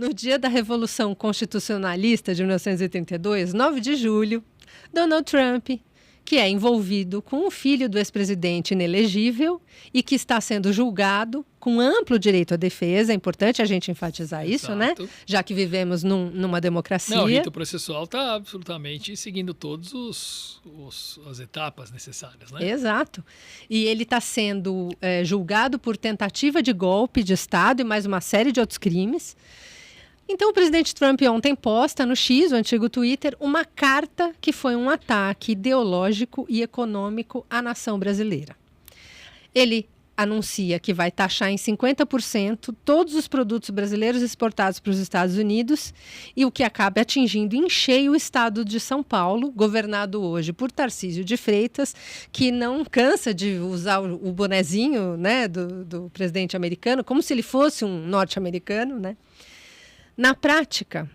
No dia da Revolução Constitucionalista de 1982, 9 de julho, Donald Trump, que é envolvido com o filho do ex-presidente inelegível e que está sendo julgado com amplo direito à defesa, é importante a gente enfatizar isso, né? Já que vivemos numa democracia. Não, o rito processual está absolutamente seguindo todas as etapas necessárias, né? Exato. E ele está sendo julgado por tentativa de golpe de Estado e mais uma série de outros crimes. Então, o presidente Trump ontem posta no X, o antigo Twitter, uma carta que foi um ataque ideológico e econômico à nação brasileira. Ele anuncia que vai taxar em 50% todos os produtos brasileiros exportados para os Estados Unidos e o que acaba atingindo em cheio o estado de São Paulo, governado hoje por Tarcísio de Freitas, que não cansa de usar o bonezinho, né, do presidente americano, como se ele fosse um norte-americano, né? Na prática,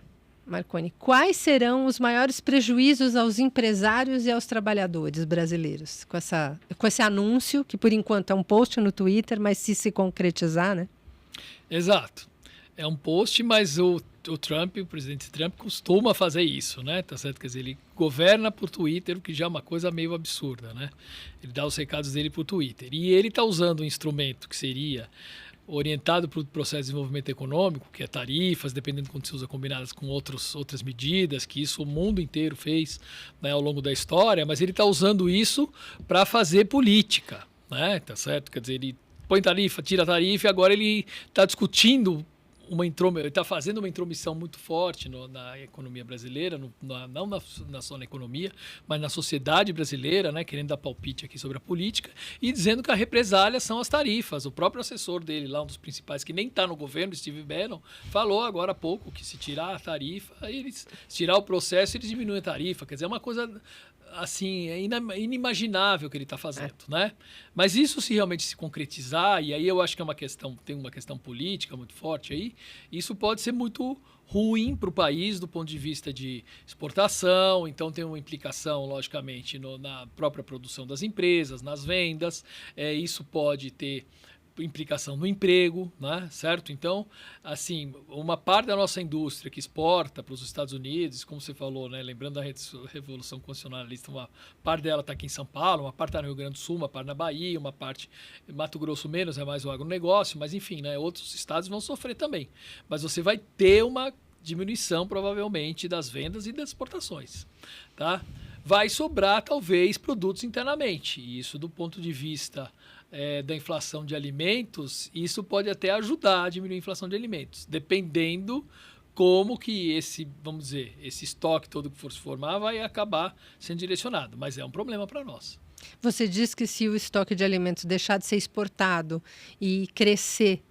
Marconi, quais serão os maiores prejuízos aos empresários e aos trabalhadores brasileiros com esse anúncio, que por enquanto é um post no Twitter, mas se concretizar, né? Exato. É um post, mas o Trump, o presidente Trump, costuma fazer isso, né? Tá certo? Quer dizer, ele governa por Twitter, o que já é uma coisa meio absurda, né? Ele dá os recados dele por Twitter. E ele está usando um instrumento que seria orientado para o processo de desenvolvimento econômico, que é tarifas, dependendo de quando se usa, combinadas com outras medidas, que isso o mundo inteiro fez, né, ao longo da história, mas ele está usando isso para fazer política, né, tá certo? Quer dizer, ele põe tarifa, tira tarifa, e agora ele está discutindo ele está fazendo uma intromissão muito forte na economia brasileira, não só na economia, mas na sociedade brasileira, né, querendo dar palpite aqui sobre a política e dizendo que a represália são as tarifas. O próprio assessor dele, lá um dos principais, que nem está no governo, Steve Bannon, falou agora há pouco que se tirar a tarifa, se tirar o processo, eles diminuem a tarifa. Quer dizer, é uma coisa assim, é inimaginável o que ele está fazendo, né? Mas isso se realmente se concretizar, e aí eu acho que tem uma questão política muito forte aí, isso pode ser muito ruim para o país do ponto de vista de exportação, então tem uma implicação, logicamente, na própria produção das empresas, nas vendas, isso pode ter implicação no emprego, né? Certo? Então, assim, uma parte da nossa indústria que exporta para os Estados Unidos, como você falou, né? Lembrando da Revolução Constitucionalista, uma parte dela está aqui em São Paulo, uma parte está no Rio Grande do Sul, uma parte na Bahia, uma parte em Mato Grosso menos, é mais o agronegócio, mas enfim, né? Outros estados vão sofrer também. Mas você vai ter uma diminuição, provavelmente, das vendas e das exportações, tá? Vai sobrar, talvez, produtos internamente, e isso do ponto de vista da inflação de alimentos, isso pode até ajudar a diminuir a inflação de alimentos, dependendo como que esse estoque todo que for se formar vai acabar sendo direcionado, mas é um problema para nós. Você diz que se o estoque de alimentos deixar de ser exportado e crescer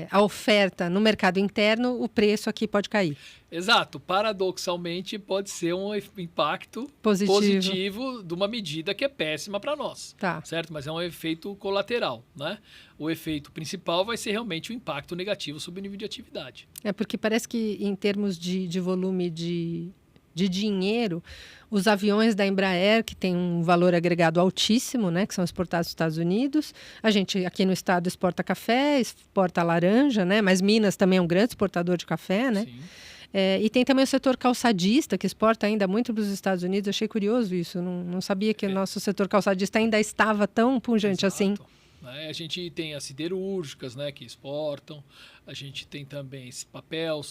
a oferta no mercado interno, o preço aqui pode cair. Exato. Paradoxalmente, pode ser um impacto positivo de uma medida que é péssima para nós. Tá. Certo? Mas é um efeito colateral, né? O efeito principal vai ser realmente o impacto negativo sobre o nível de atividade. Porque parece que em termos de volume de dinheiro, os aviões da Embraer, que tem um valor agregado altíssimo, né, que são exportados dos Estados Unidos. A gente aqui no estado exporta café, exporta laranja, né, mas Minas também é um grande exportador de café, né? Sim. E tem também o setor calçadista, que exporta ainda muito para os Estados Unidos. Eu achei curioso isso, não sabia que o nosso setor calçadista ainda estava tão pungente assim. A gente tem as siderúrgicas, né, que exportam, a gente tem também esse papel,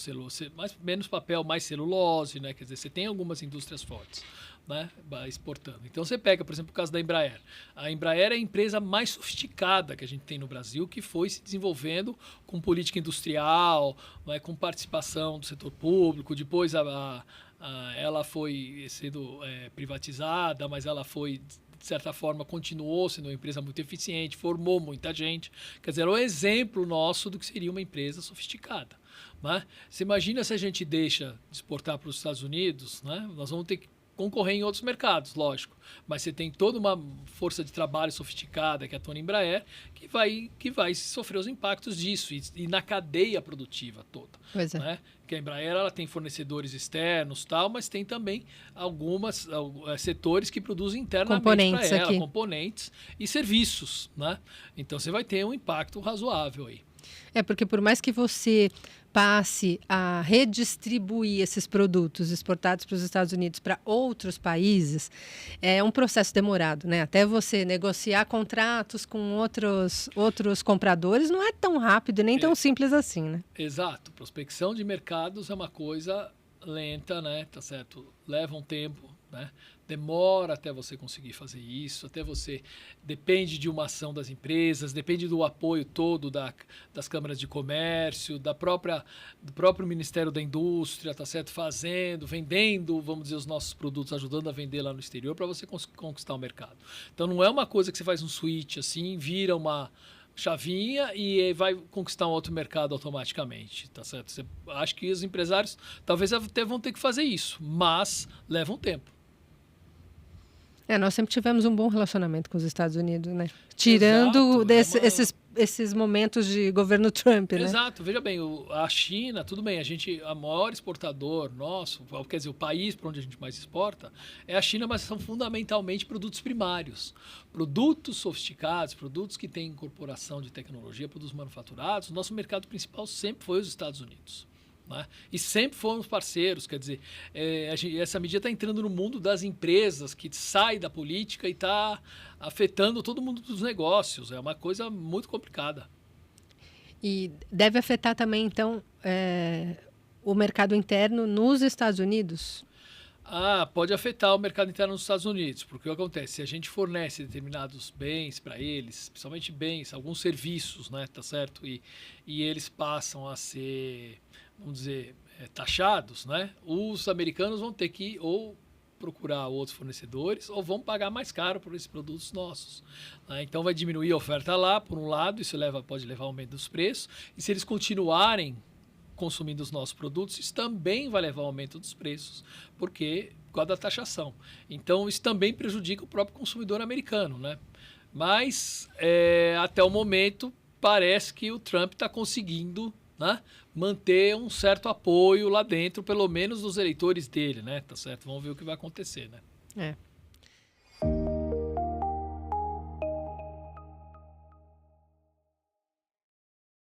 menos papel, mais celulose, né, quer dizer, você tem algumas indústrias fortes, né, exportando. Então você pega, por exemplo, o caso da Embraer. A Embraer é a empresa mais sofisticada que a gente tem no Brasil, que foi se desenvolvendo com política industrial, né, com participação do setor público, depois ela foi sendo privatizada, mas ela foi, de certa forma, continuou sendo uma empresa muito eficiente, formou muita gente. Quer dizer, é um exemplo nosso do que seria uma empresa sofisticada, né? Você imagina se a gente deixa de exportar para os Estados Unidos, né? Nós vamos ter que concorrer em outros mercados, lógico. Mas você tem toda uma força de trabalho sofisticada que atua na Embraer que vai sofrer os impactos disso e na cadeia produtiva toda. Pois é. Né? Porque a Embraer ela tem fornecedores externos, tal, mas tem também alguns setores que produzem internamente para ela, aqui. Componentes e serviços. Né? Então você vai ter um impacto razoável aí. Porque por mais que você passe a redistribuir esses produtos exportados para os Estados Unidos para outros países, é um processo demorado, né? Até você negociar contratos com outros compradores não é tão rápido e nem tão simples assim, né? Exato. Prospecção de mercados é uma coisa lenta, né? Tá certo? Leva um tempo, né? Demora até você conseguir fazer isso, depende de uma ação das empresas, depende do apoio todo das câmaras de comércio, do próprio Ministério da Indústria, tá certo? Vendendo, vamos dizer, os nossos produtos, ajudando a vender lá no exterior para você conquistar o mercado. Então não é uma coisa que você faz um switch assim, vira uma chavinha e vai conquistar um outro mercado automaticamente, tá certo? Acho que os empresários talvez até vão ter que fazer isso, mas leva um tempo. Nós sempre tivemos um bom relacionamento com os Estados Unidos, né? Tirando esses momentos de governo Trump, né? Exato. Veja bem, a China, tudo bem, a maior exportador nosso, quer dizer, o país para onde a gente mais exporta, é a China, mas são fundamentalmente produtos primários. Produtos sofisticados, produtos que têm incorporação de tecnologia, produtos manufaturados. O nosso mercado principal sempre foi os Estados Unidos. Né? E sempre fomos parceiros, quer dizer, essa medida está entrando no mundo das empresas, que sai da política e está afetando todo mundo dos negócios. É uma coisa muito complicada. E deve afetar também, então, o mercado interno nos Estados Unidos? Pode afetar o mercado interno nos Estados Unidos, porque o que acontece? Se a gente fornece determinados bens para eles, principalmente bens, alguns serviços, né, tá certo? E eles passam a ser, vamos dizer, taxados, né? Os americanos vão ter que ou procurar outros fornecedores ou vão pagar mais caro por esses produtos nossos. Né? Então vai diminuir a oferta lá, por um lado, isso pode levar ao aumento dos preços, e se eles continuarem consumindo os nossos produtos, isso também vai levar ao aumento dos preços, por causa da taxação. Então, isso também prejudica o próprio consumidor americano, né? Mas, até o momento, parece que o Trump está conseguindo, né, manter um certo apoio lá dentro, pelo menos dos eleitores dele, né? Tá certo? Vamos ver o que vai acontecer, né?